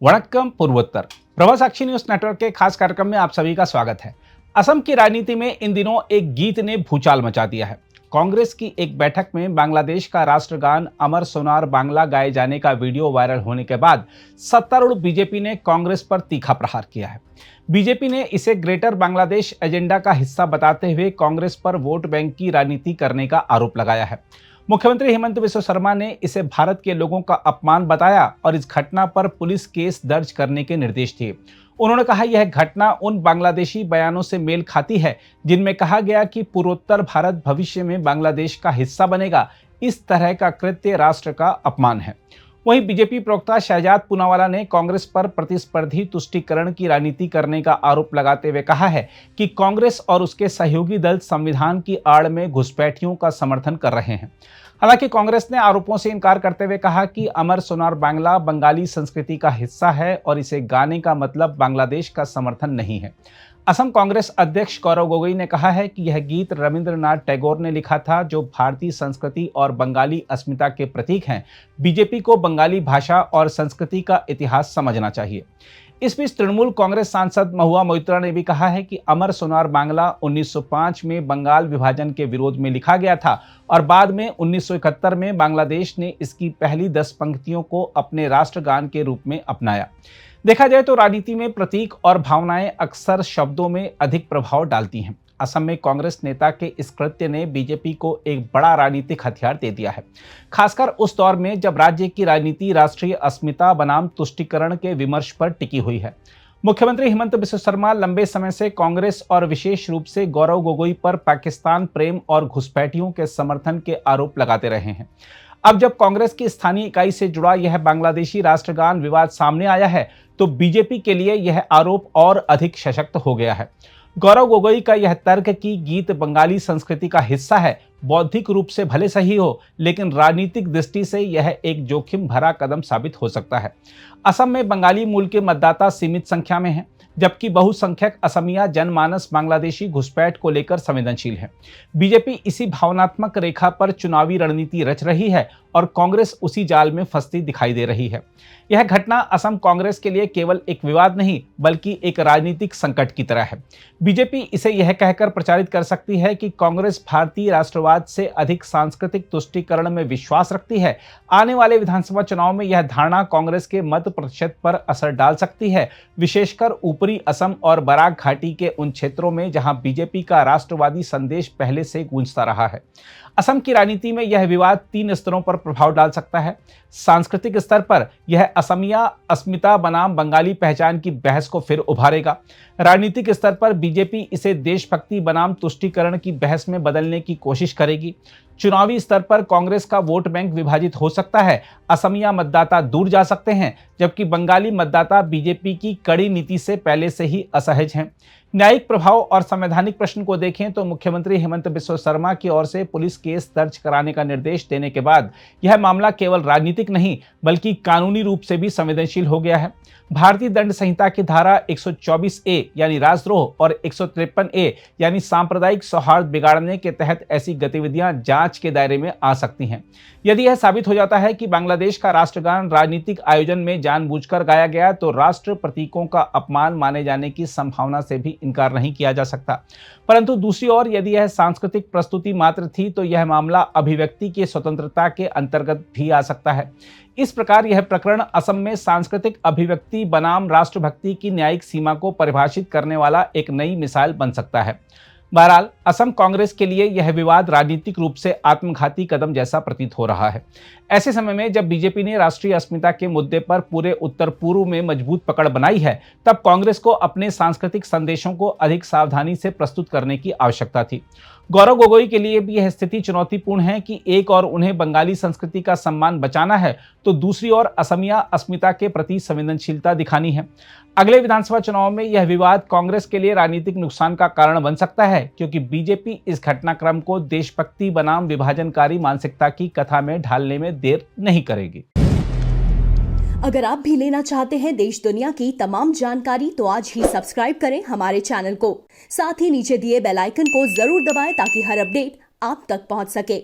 वणक्कम पूर्वोत्तर प्रभा साक्षी news network के खास कार्यक्रम में आप सभी का स्वागत है। असम की राजनीति में इन दिनों एक गीत ने भूचाल मचा दिया है। कांग्रेस की एक बैठक में बांग्लादेश का राष्ट्रगान अमर सोनार बांग्ला गाए जाने का वीडियो वायरल होने के बाद सत्तारूढ़ बीजेपी ने कांग्रेस पर तीखा प्रहार किया है। बीजेपी ने इसे ग्रेटर बांग्लादेश एजेंडा का हिस्सा बताते हुए कांग्रेस पर वोट बैंक की राजनीति करने का आरोप लगाया है। मुख्यमंत्री हेमंत बिस्वा शर्मा ने इसे भारत के लोगों का अपमान बताया और इस घटना पर पुलिस केस दर्ज करने के निर्देश दिए। उन्होंने कहा यह घटना उन बांग्लादेशी बयानों से मेल खाती है जिनमें कहा गया कि पूर्वोत्तर भारत भविष्य में बांग्लादेश का हिस्सा बनेगा। इस तरह का कृत्य राष्ट्र का अपमान है। वहीं बीजेपी प्रवक्ता शहजाद पूनावाला ने कांग्रेस पर प्रतिस्पर्धी तुष्टीकरण की राजनीति करने का आरोप लगाते हुए कहा है कि कांग्रेस और उसके सहयोगी दल संविधान की आड़ में घुसपैठियों का समर्थन कर रहे हैं। हालांकि कांग्रेस ने आरोपों से इनकार करते हुए कहा कि अमर सोनार बांग्ला बंगाली संस्कृति का हिस्सा है और इसे गाने का मतलब बांग्लादेश का समर्थन नहीं है। असम कांग्रेस अध्यक्ष गौरव गोगोई ने कहा है कि यह गीत रविंद्रनाथ टैगोर ने लिखा था, जो भारतीय संस्कृति और बंगाली अस्मिता के प्रतीक हैं। बीजेपी को बंगाली भाषा और संस्कृति का इतिहास समझना चाहिए। इस बीच तृणमूल कांग्रेस सांसद महुआ मोइत्रा ने भी कहा है कि अमर सोनार बांग्ला 1905 में बंगाल विभाजन के विरोध में लिखा गया था और बाद में 1971 में बांग्लादेश ने इसकी पहली 10 पंक्तियों को अपने राष्ट्रगान के रूप में अपनाया। देखा जाए तो राजनीति में प्रतीक और भावनाएं अक्सर शब्दों में अधिक प्रभाव डालती हैं। असम में कांग्रेस नेता के इस कृत्य ने बीजेपी को एक बड़ा राजनीतिक हथियार दे दिया है, खासकर उस दौर में जब राज्य की राजनीति राष्ट्रीय अस्मिता बनाम तुष्टीकरण के विमर्श पर टिकी हुई है। मुख्यमंत्री हेमंत बिस्वा शर्मा लंबे समय से कांग्रेस और विशेष रूप से गौरव गोगोई पर पाकिस्तान प्रेम और घुसपैठियों के समर्थन के आरोप लगाते रहे हैं। अब जब कांग्रेस की स्थानीय इकाई से जुड़ा यह बांग्लादेशी राष्ट्रगान विवाद सामने आया है तो बीजेपी के लिए यह आरोप और अधिक सशक्त हो गया है। गौरव गोगोई का यह तर्क कि गीत बंगाली संस्कृति का हिस्सा है बौद्धिक रूप से भले सही हो, लेकिन राजनीतिक दृष्टि से यह एक जोखिम भरा कदम साबित हो सकता है। असम में बंगाली मूल के मतदाता सीमित संख्या में हैं, जबकि बहुसंख्यक असमिया जनमानस बांग्लादेशी घुसपैठ को लेकर संवेदनशील है। बीजेपी इसी भावनात्मक रेखा पर चुनावी रणनीति रच रही है और कांग्रेस उसी जाल में फंसती दिखाई दे रही है। यह घटना असम कांग्रेस के लिए केवल एक विवाद नहीं बल्कि एक राजनीतिक संकट की तरह है। बीजेपी इसे यह कहकर प्रचारित कर सकती है कि कांग्रेस भारतीय राष्ट्रवाद से अधिक सांस्कृतिक तुष्टीकरण में विश्वास रखती है। आने वाले विधानसभा चुनाव में यह धारणा कांग्रेस के मत प्रतिशत पर असर डाल सकती है, विशेषकर ऊपरी असम और बराक घाटी के उन क्षेत्रों में जहां बीजेपी का राष्ट्रवादी संदेश पहले से गूंजता रहा है। असम की राजनीति में यह विवाद 3 स्तरों पर प्रभाव डाल सकता है। सांस्कृतिक स्तर पर यह असमिया अस्मिता बनाम बंगाली पहचान की बहस को फिर उभारेगा। राजनीतिक स्तर पर बीजेपी इसे देशभक्ति बनाम तुष्टीकरण की बहस में बदलने की कोशिश करेगी। चुनावी स्तर पर कांग्रेस का वोट बैंक विभाजित हो सकता है। असमिया मतदाता दूर जा सकते हैं, जबकि बंगाली मतदाता बीजेपी की कड़ी नीति से पहले से ही असहज हैं। न्यायिक प्रभाव और संवैधानिक प्रश्न को देखें तो मुख्यमंत्री हेमंत बिस्वा शर्मा की ओर से पुलिस केस दर्ज कराने का निर्देश देने के बाद यह मामला केवल राजनीतिक नहीं बल्कि कानूनी रूप से भी संवेदनशील हो गया है। भारतीय दंड संहिता की धारा 124A यानी राजद्रोह और 153A यानी सांप्रदायिक सौहार्द बिगाड़ने के तहत ऐसी गतिविधियां जांच के दायरे में आ सकती हैं। यदि यह साबित हो जाता है कि बांग्लादेश का राष्ट्रगान राजनीतिक आयोजन में जानबूझकर गाया गया तो राष्ट्र प्रतीकों का अपमान माने जाने की संभावना से भी इनकार नहीं किया जा सकता। परंतु दूसरी ओर यदि यह सांस्कृतिक प्रस्तुति मात्र थी तो यह मामला अभिव्यक्ति की स्वतंत्रता के अंतर्गत भी आ सकता है। इस प्रकार यह प्रकरण असम में सांस्कृतिक अभिव्यक्ति बनाम राष्ट्रभक्ति की न्यायिक सीमा को परिभाषित करने वाला एक नई मिसाल बन सकता है। बहरहाल असम कांग्रेस के लिए यह विवाद राजनीतिक रूप से आत्मघाती कदम जैसा प्रतीत हो रहा है। ऐसे समय में जब बीजेपी ने राष्ट्रीय अस्मिता के मुद्दे पर पूरे उत्तर पूर्व में मजबूत पकड़ बनाई है, तब कांग्रेस को अपने सांस्कृतिक संदेशों को अधिक सावधानी से प्रस्तुत करने की आवश्यकता थी। गौरव गोगोई के लिए भी यह स्थिति चुनौतीपूर्ण है कि एक और उन्हें बंगाली संस्कृति का सम्मान बचाना है तो दूसरी ओर असमिया अस्मिता के प्रति संवेदनशीलता दिखानी है। अगले विधानसभा चुनाव में यह विवाद कांग्रेस के लिए राजनीतिक नुकसान का कारण बन सकता है, क्योंकि बीजेपी इस घटनाक्रम को देशभक्ति बनाम विभाजनकारी मानसिकता की कथा में ढालने में देर नहीं करेगी। अगर आप भी लेना चाहते हैं देश दुनिया की तमाम जानकारी तो आज ही सब्सक्राइब करें हमारे चैनल को। साथ ही नीचे दिए बेल आइकन को जरूर दबाएं ताकि हर अपडेट आप तक पहुंच सके।